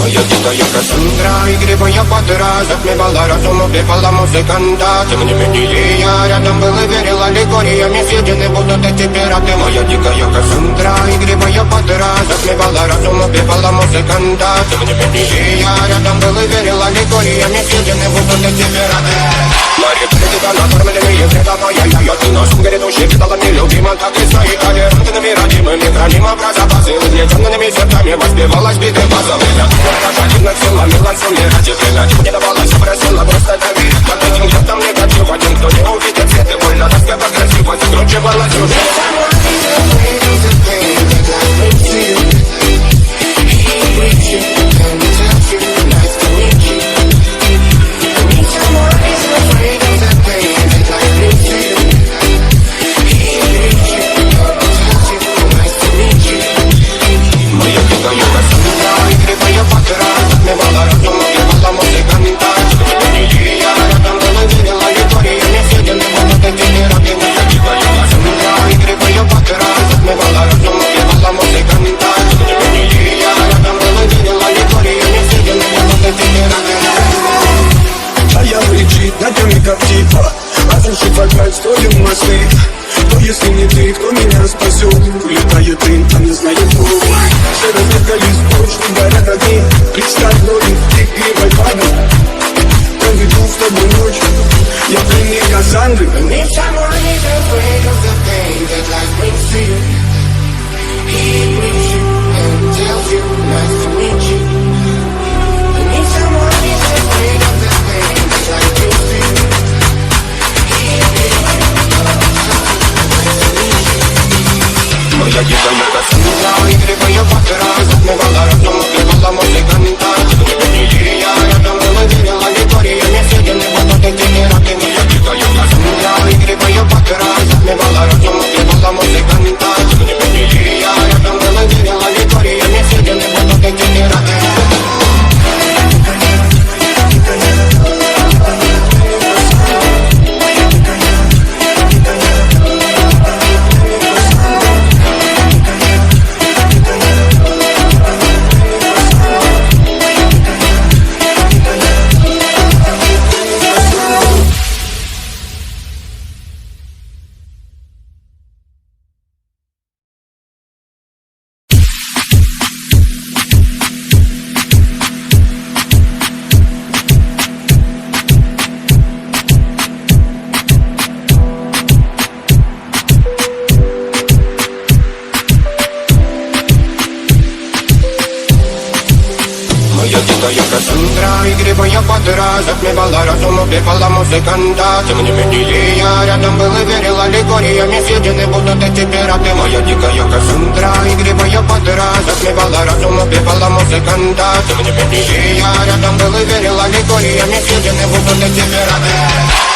Моя дикая Кассандра, игривая подра, затмевала разум, убивала музыканта. Тем не менее я рядом был и верила легориями съедены будут эти пираты. Моя дикая Кассандра, игривая подра, затмевала разум, убивала музыканта. Тем не менее я рядом был и верила легориями съедены будут эти пираты. Мария Придика, накормленные предавая я ты носом грядущий предалами любима, так и стоит толерантными родимыми, храним образа базы, угнетенными сердцами воспевалась биты базовыми. Один силами лансами ради время не давалась, просила просто доверить. Под этим летом негатив, один кто не увидит цвет и больно, тоска по красивой закручивалась уже. Разрушить вокаль, строим мосты. Кто, если не ты, кто меня спасет? Улетает дым, а не знает кто. Все разверкались, точно горят огни. Представь ноги, ты игривой падай. Проведу с тобой ночь, я пленник Кассандры. Моя дикая Кассандра, игривая подра, затмевала разум, убивала музыканта. Тем не менее я рядом был и верила легориями съедены будут эти пираты. Моя дикая Кассандра, игривая подра, затмевала разум, убивала музыканта. Тем не менее я рядом был и верила легориями съедены будут эти пираты. Моя дикая Кассандра, игривая подра, затмевала разум, убивала музыканта. Тем не менее я рядом был и верила легориями съедены будут эти пираты. Моя дикая Кассандра, игривая подра, затмевала разум, убивала музыканта. Тем не менее я рядом был и верила легориями съедены будут эти пираты.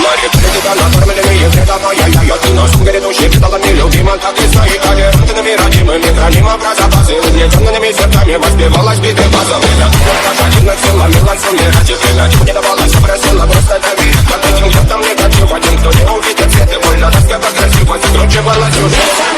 Мария Придика, накормленные предавая я ты носом грядущий предалами любима, так и стоит толерантными родимыми, храним образа базы, угнетенными сердцами воспевалась биты базовыми. Один силами лансами ради время не давалась, просила просто доверить. Под этим летом негатив, один кто не увидит цвет и больно, тоска по красивой закручивалась уже.